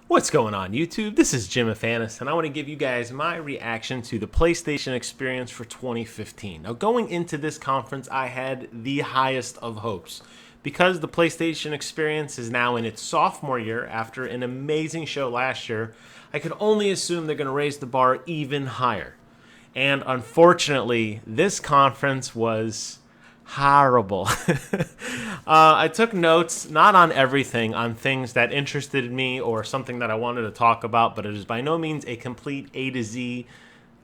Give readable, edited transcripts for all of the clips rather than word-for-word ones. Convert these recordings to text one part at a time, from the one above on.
What's going on, YouTube? This is Jim Afanis, and I want to give you guys my reaction to the PlayStation experience for 2015. Now, going into this conference, I had the highest of hopes. Because the PlayStation experience is now in its sophomore year after an amazing show last year, I could only assume they're going to raise the bar even higher. And unfortunately, this conference was horrible. I took notes, not on everything, on things that interested me or something that I wanted to talk about, but it is by no means a complete A to Z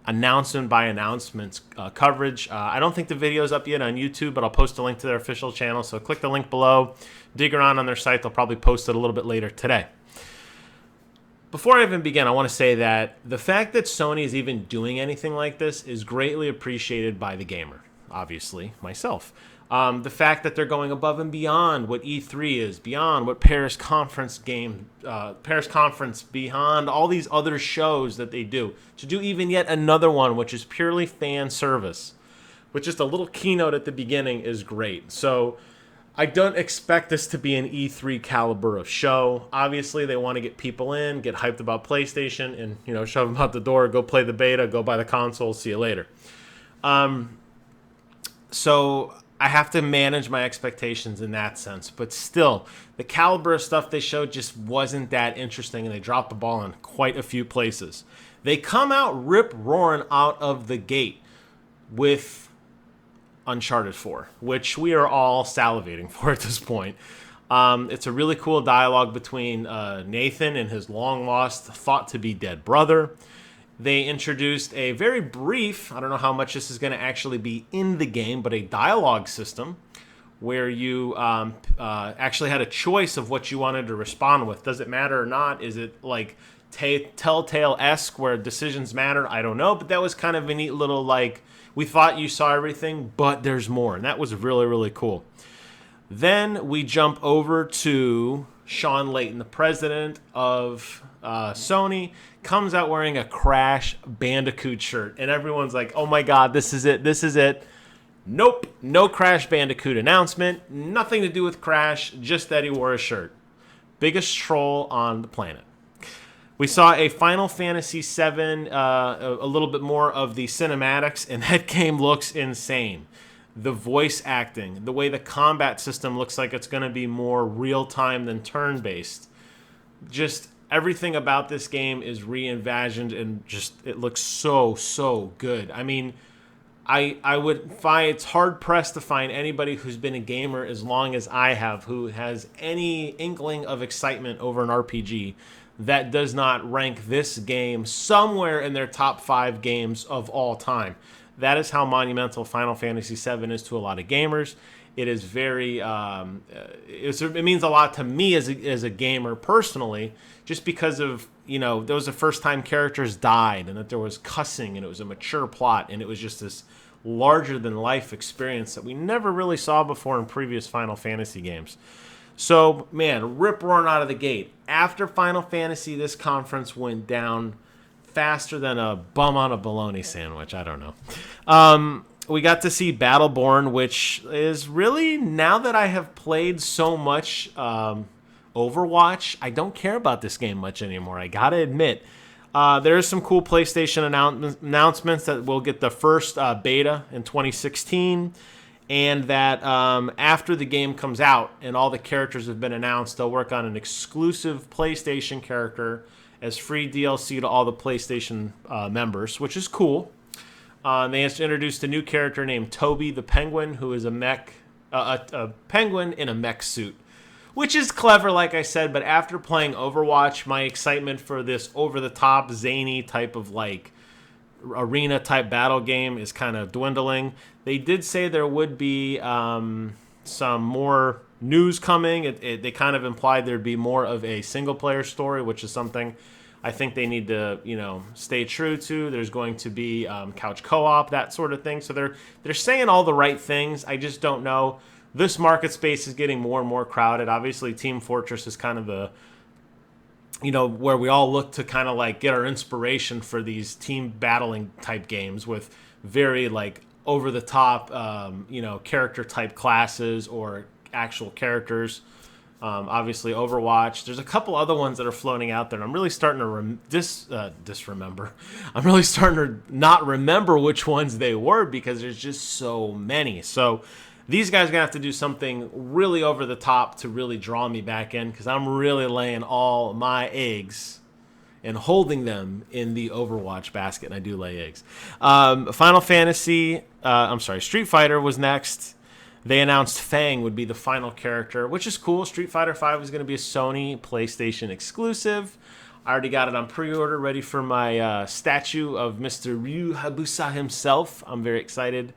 announcement by announcements coverage. I don't think the video is up yet on YouTube, but I'll post a link to their official channel, so click the link below. Dig around on their site. They'll probably post it a little bit later today. Before I even begin, I want to say that the fact that Sony is even doing anything like this is greatly appreciated by the gamer. Obviously, myself. The fact that they're going above and beyond what E3 is, beyond what Paris Conference, beyond all these other shows that they do, to do even yet another one, which is purely fan service, with just a little keynote at the beginning, is great. So I don't expect this to be an E3 caliber of show. Obviously, they want to get people in, get hyped about PlayStation, and shove them out the door, go play the beta, go buy the console, see you later. So I have to manage my expectations in that sense. But still, the caliber of stuff they showed just wasn't that interesting, and they dropped the ball in quite a few places. They come out rip-roaring out of the gate with Uncharted 4, which we are all salivating for at this point. It's a really cool dialogue between Nathan and his long-lost, thought-to-be-dead brother. They introduced a very brief, I don't know how much this is going to actually be in the game, but a dialogue system where you actually had a choice of what you wanted to respond with. Does it matter or not? Is it like Telltale-esque where decisions matter? I don't know, but that was kind of a neat little, we thought you saw everything, but there's more, and that was really, really cool. Then we jump over to Sean Layton, the president of Sony, comes out wearing a Crash Bandicoot shirt, and everyone's like, oh my god, this is it. Nope, no Crash Bandicoot announcement, nothing to do with Crash, just that he wore a shirt. Biggest troll on the planet. We saw a Final Fantasy VII, a little bit more of the cinematics, and that game looks insane. The voice acting, the way the combat system looks like it's going to be more real-time than turn-based. Just everything about this game is reimagined, and just it looks so good. I mean, I would find it's hard-pressed to find anybody who's been a gamer as long as I have who has any inkling of excitement over an RPG that does not rank this game somewhere in their top 5 games of all time. That is how monumental Final Fantasy VII is to a lot of gamers. It is very, it means a lot to me as a gamer personally, just because of, there was the first time characters died, and that there was cussing, and it was a mature plot, and it was just this larger than life experience that we never really saw before in previous Final Fantasy games. So, man, rip-roaring out of the gate. After Final Fantasy, this conference went down faster than a bum on a bologna sandwich. I don't know. We got to see Battleborn, which is really, now that I have played so much Overwatch, I don't care about this game much anymore. I gotta admit. There's some cool PlayStation announcements that we'll get the first beta in 2016. And that after the game comes out and all the characters have been announced, they'll work on an exclusive PlayStation character as free DLC to all the PlayStation members, which is cool. They introduced a new character named Toby the Penguin, who is a penguin in a mech suit, which is clever, like I said. But after playing Overwatch, my excitement for this over-the-top, zany type of arena type battle game is kind of dwindling. They did say there would be some more news coming. They kind of implied there'd be more of a single player story, which is something I think they need to stay true to. There's going to be couch co-op, that sort of thing. So they're saying all the right things. I just don't know. This market space is getting more and more crowded. Obviously, Team Fortress is kind of the where we all look to kind of get our inspiration for these team battling type games with very over the top, character type classes or actual characters. Obviously, Overwatch. There's a couple other ones that are floating out there, and I'm really starting to disremember. I'm really starting to not remember which ones they were because there's just so many. So these guys are going to have to do something really over the top to really draw me back in because I'm really laying all my eggs and holding them in the Overwatch basket, and I do lay eggs. Street Fighter was next. They announced Fang would be the final character, which is cool. Street Fighter V is going to be a Sony PlayStation exclusive. I already got it on pre-order, ready for my statue of Mr. Ryu Hayabusa himself. I'm very excited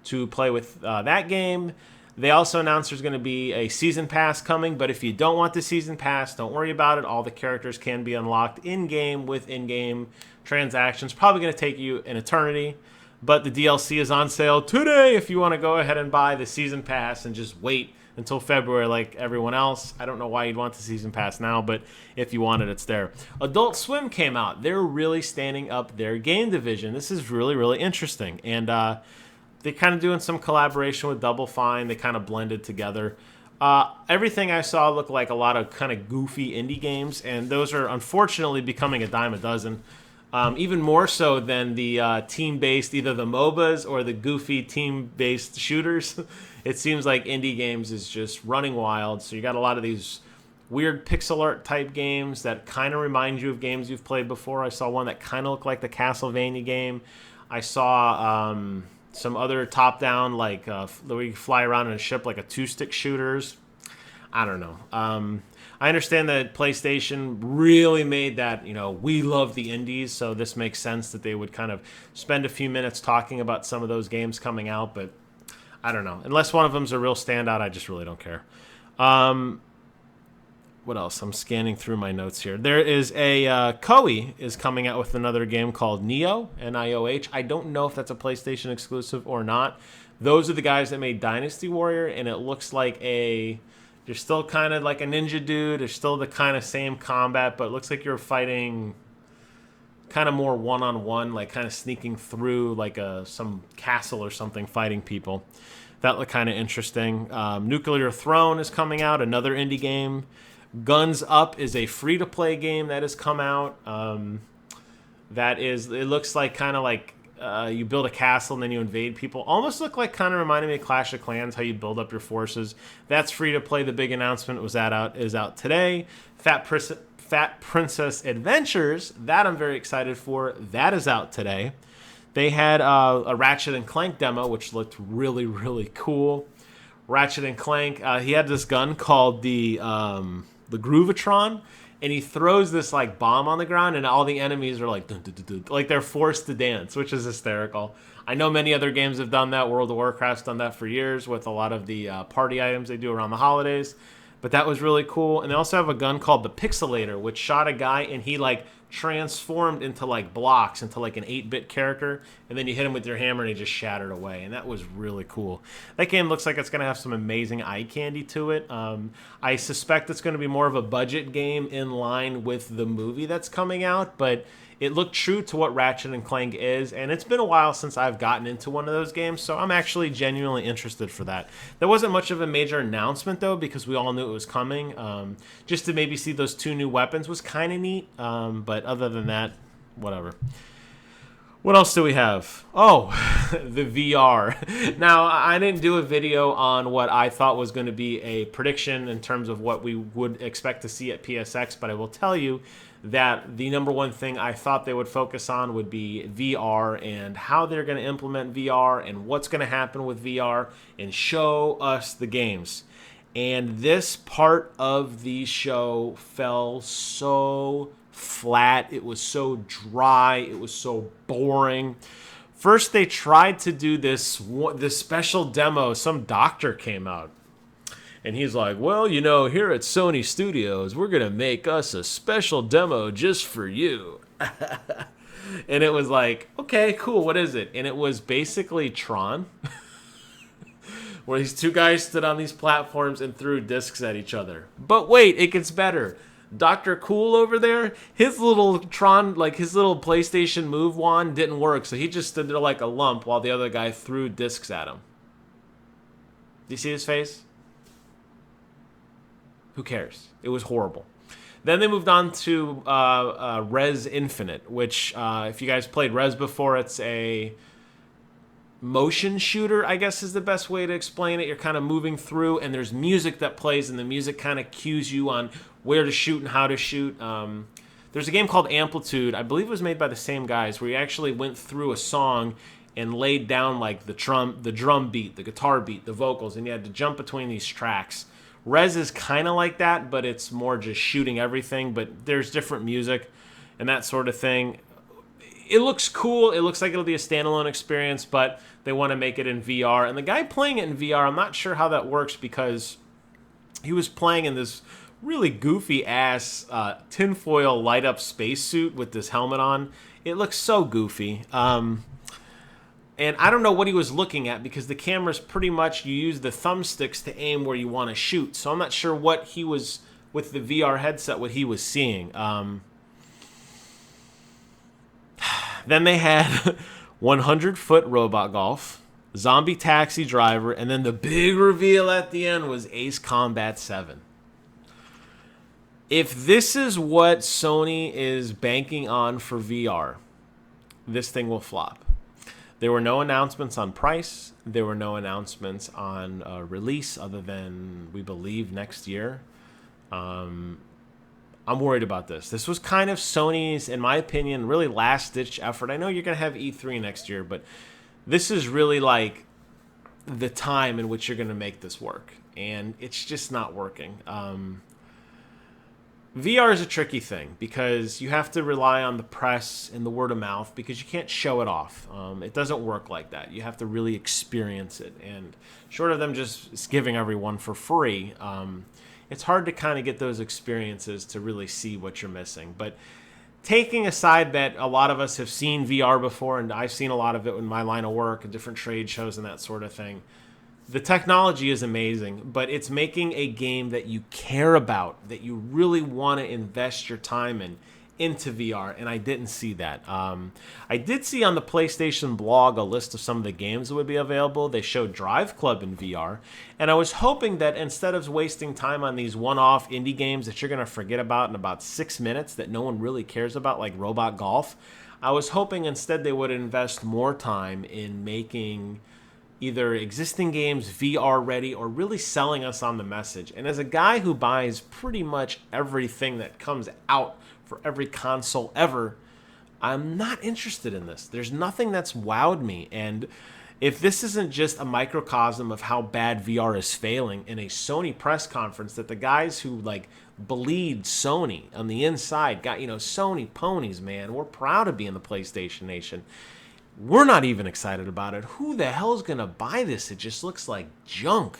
to play with that game. They also announced there's going to be a season pass coming, but if you don't want the season pass, don't worry about it. All the characters can be unlocked in-game with in-game transactions. Probably going to take you an eternity, but the DLC is on sale today if you want to go ahead and buy the season pass and just wait until February like everyone else. I don't know why you'd want the season pass now, but if you want it, it's there. Adult Swim came out. They're really standing up their game division. This is really, really interesting. And they're kind of doing some collaboration with Double Fine. They kind of blended together. Everything I saw looked like a lot of kind of goofy indie games, and those are unfortunately becoming a dime a dozen. Even more so than the team-based, either the MOBAs or the goofy team-based shooters. It seems like indie games is just running wild. So you got a lot of these weird pixel art type games that kind of remind you of games you've played before. I saw one that kind of looked like the Castlevania game. I saw some other top-down, like where you fly around in a ship, like a two-stick shooters. I don't know. I understand that PlayStation really made that, we love the indies, so this makes sense that they would kind of spend a few minutes talking about some of those games coming out, but I don't know. Unless one of them's a real standout, I just really don't care. What else? I'm scanning through my notes here. There is Koei is coming out with another game called Nioh, Nioh. I don't know if that's a PlayStation exclusive or not. Those are the guys that made Dynasty Warrior, and it looks like you're still kind of like a ninja dude. There's still the kind of same combat, but it looks like you're fighting kind of more one-on-one, like kind of sneaking through like some castle or something, fighting people. That looked kind of interesting. Nuclear Throne is coming out, another indie game. Guns Up is a free-to-play game that has come out. It looks like kind of like you build a castle and then you invade people. Almost look like kind of reminded me of Clash of Clans, how you build up your forces. That's free to play. The big announcement is out today. Fat Princess Adventures, that I'm very excited for. That is out today. They had a Ratchet and Clank demo, which looked really, really cool. Ratchet and Clank, he had this gun called the Groovatron, and he throws this like bomb on the ground, and all the enemies are like, dun, dun, dun, dun, like they're forced to dance, which is hysterical. I know many other games have done that. World of Warcraft's done that for years with a lot of the party items they do around the holidays. But that was really cool. And they also have a gun called the Pixelator, which shot a guy and he like transformed into like blocks, into like an 8-bit character. And then you hit him with your hammer and he just shattered away. And that was really cool. That game looks like it's going to have some amazing eye candy to it. I suspect it's going to be more of a budget game in line with the movie that's coming out. But it looked true to what Ratchet and Clank is, and it's been a while since I've gotten into one of those games, so I'm actually genuinely interested for that. There wasn't much of a major announcement, though, because we all knew it was coming. Just to maybe see those 2 new weapons was kind of neat, but other than that, whatever. What else do we have? Oh, the VR. Now, I didn't do a video on what I thought was going to be a prediction in terms of what we would expect to see at PSX, but I will tell you that the number one thing I thought they would focus on would be VR and how they're going to implement VR and what's going to happen with VR and show us the games. And this part of the show fell so flat. It was so dry. It was so boring. First, they tried to do this special demo. Some doctor came out. And he's like, well, here at Sony Studios, we're going to make us a special demo just for you. And it was like, okay, cool, what is it? And it was basically Tron, where these 2 guys stood on these platforms and threw discs at each other. But wait, it gets better. Dr. Cool over there, his little Tron, like his little PlayStation Move wand didn't work, so he just stood there like a lump while the other guy threw discs at him. Do you see his face? Who cares? It was horrible. Then they moved on to Res Infinite, which, if you guys played Res before, it's a motion shooter, I guess is the best way to explain it. You're kind of moving through, and there's music that plays, and the music kind of cues you on where to shoot and how to shoot. There's a game called Amplitude. I believe it was made by the same guys, where you actually went through a song and laid down like the drum beat, the guitar beat, the vocals, and you had to jump between these tracks. Res is kind of like that, but it's more just shooting everything, but there's different music and that sort of thing. It looks cool. It looks like it'll be a standalone experience, but they want to make it in VR. And the guy playing it in VR, I'm not sure how that works, because he was playing in this really goofy-ass tinfoil light-up spacesuit with this helmet on. It looks so goofy. And I don't know what he was looking at, because the camera's pretty much, you use the thumbsticks to aim where you want to shoot. So I'm not sure what he was, with the VR headset, what he was seeing. Then they had 100-foot robot golf, zombie taxi driver, and then the big reveal at the end was Ace Combat 7. If this is what Sony is banking on for VR, this thing will flop. There were no announcements on price. There were no announcements on release, other than, we believe, next year. I'm worried about this. This was kind of Sony's, in my opinion, really last-ditch effort. I know you're going to have E3 next year, but this is really like the time in which you're going to make this work. And it's just not working. VR is a tricky thing, because you have to rely on the press and the word of mouth, because you can't show it off. It doesn't work like that. You have to really experience it. And short of them just giving everyone for free, it's hard to kind of get those experiences to really see what you're missing. But taking aside that a lot of us have seen VR before, and I've seen a lot of it in my line of work and different trade shows and that sort of thing, the technology is amazing, but it's making a game that you care about, that you really want to invest your time in, into VR, and I didn't see that. I did see on the PlayStation blog a list of some of the games that would be available. They showed Drive Club in VR, and I was hoping that instead of wasting time on these one-off indie games that you're going to forget about in about 6 minutes that no one really cares about, like Robot Golf, I was hoping instead they would invest more time in making either existing games VR ready, or really selling us on the message. And as a guy who buys pretty much everything that comes out for every console ever, I'm not interested in this. There's nothing that's wowed me. And if this isn't just a microcosm of how bad VR is failing in a Sony press conference, that the guys who like bleed Sony on the inside got, Sony ponies, man. We're proud to be in the PlayStation Nation. We're not even excited about it. Who the hell's going to buy this? It just looks like junk.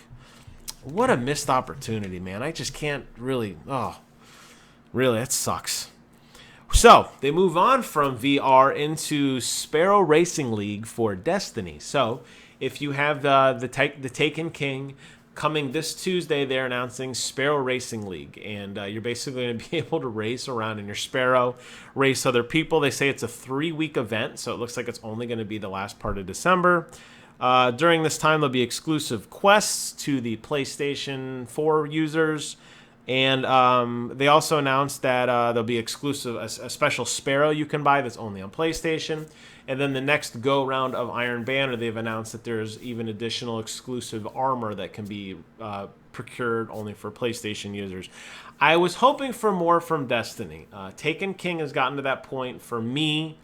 What a missed opportunity, man. I just can't really... really, that sucks. So, they move on from VR into Sparrow Racing League for Destiny. So, if you have the Taken King coming this Tuesday, they're announcing Sparrow Racing League. And you're basically going to be able to race around in your Sparrow, race other people. They say it's a 3-week event, so it looks like it's only going to be the last part of December. During this time, there'll be exclusive quests to the PlayStation 4 users. And they also announced that there'll be a special Sparrow you can buy that's only on PlayStation. And then the next go-round of Iron Banner, they've announced that there's even additional exclusive armor that can be procured only for PlayStation users. I was hoping for more from Destiny. Taken King has gotten to that point for me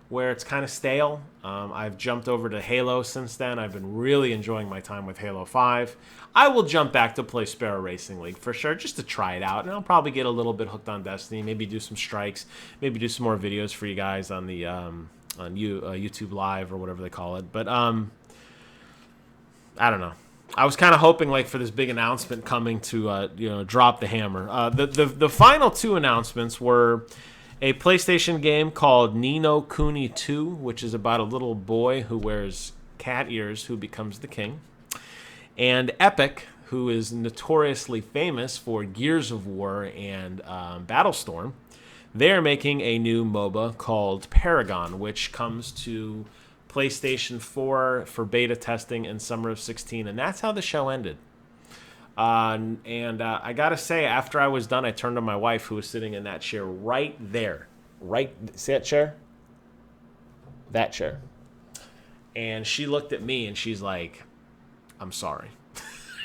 where it's kind of stale. I've jumped over to Halo since then. I've been really enjoying my time with Halo 5. I will jump back to play Sparrow Racing League for sure, just to try it out. And I'll probably get a little bit hooked on Destiny, maybe do some strikes, maybe do some more videos for you guys on the YouTube Live or whatever they call it. But I don't know. I was kind of hoping like for this big announcement coming to drop the hammer. The final two announcements were a PlayStation game called Ni no Kuni 2, which is about a little boy who wears cat ears who becomes the king, and Epic, who is notoriously famous for Gears of War and Battlestorm. They're making a new MOBA called Paragon, which comes to PlayStation 4 for beta testing in summer of 2016, and that's how the show ended. I got to say, after I was done, I turned to my wife, who was sitting in that chair right there. See that chair? That chair. And she looked at me and she's like, I'm sorry.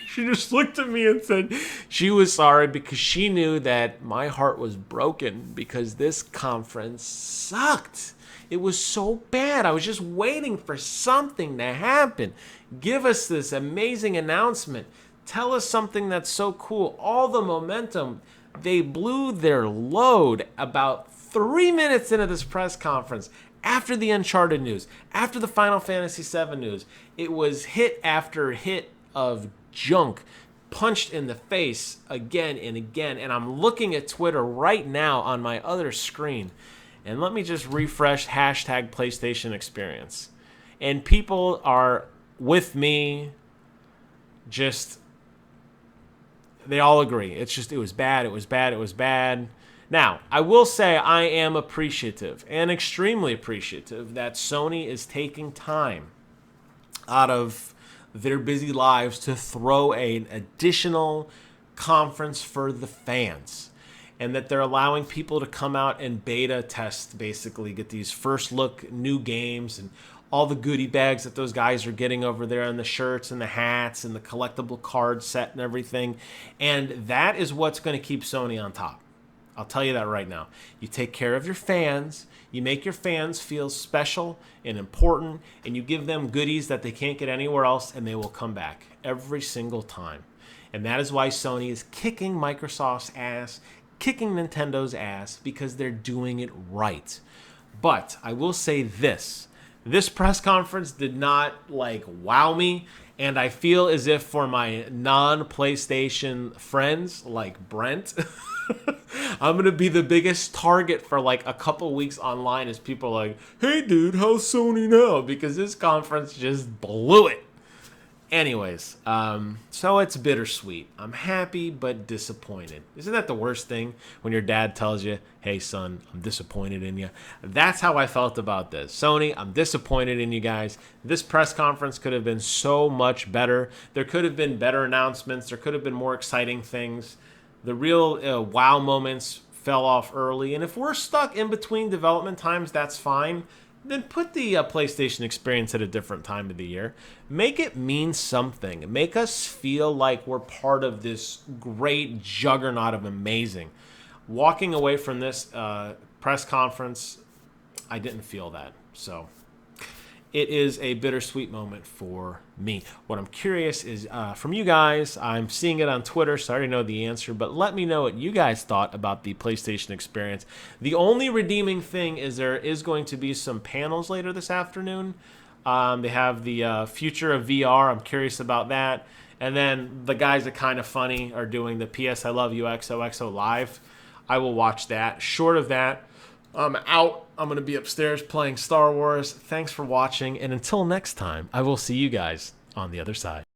She just looked at me and said she was sorry because she knew that my heart was broken because this conference sucked. It was so bad. I was just waiting for something to happen. Give us this amazing announcement. Tell us something that's so cool. All the momentum. They blew their load about 3 minutes into this press conference. After the Uncharted news, after the Final Fantasy VII news, it was hit after hit of junk punched in the face again and again. And I'm looking at Twitter right now on my other screen. And let me just refresh hashtag PlayStation Experience. And people are with me. Just, they all agree. It's just, it was bad, it was bad, it was bad. Now, I will say I am appreciative and extremely appreciative that Sony is taking time out of their busy lives to throw an additional conference for the fans, and that they're allowing people to come out and beta test, basically get these first look new games and all the goodie bags that those guys are getting over there, and the shirts and the hats and the collectible card set and everything. And that is what's going to keep Sony on top. I'll tell you that right now. You take care of your fans, you make your fans feel special and important, and you give them goodies that they can't get anywhere else, and they will come back every single time. And that is why Sony is kicking Microsoft's ass, kicking Nintendo's ass, because they're doing it right. But I will say this. This press conference did not wow me, and I feel as if for my non-PlayStation friends like Brent, I'm going to be the biggest target for a couple weeks online as people are like, hey dude, how's Sony now? Because this conference just blew it. Anyways, so it's bittersweet. I'm happy but disappointed. Isn't that the worst thing when your dad tells you, hey son, I'm disappointed in you? That's how I felt about this. Sony, I'm disappointed in you guys. This press conference could have been so much better. There could have been better announcements. There could have been more exciting things. The real wow moments fell off early. And if we're stuck in between development times, that's fine. Then put the PlayStation Experience at a different time of the year. Make it mean something. Make us feel like we're part of this great juggernaut of amazing. Walking away from this press conference, I didn't feel that. So it is a bittersweet moment for me. What I'm curious is from you guys. I'm seeing it on Twitter, so I already know the answer, but let me know what you guys thought about the PlayStation Experience. The only redeeming thing is there is going to be some panels later this afternoon. They have the future of VR. I'm curious about that. And then the guys at Kind of Funny are doing the PS I Love You XOXO Live. I will watch that. Short of that, I'm out. I'm going to be upstairs playing Star Wars. Thanks for watching, and until next time, I will see you guys on the other side.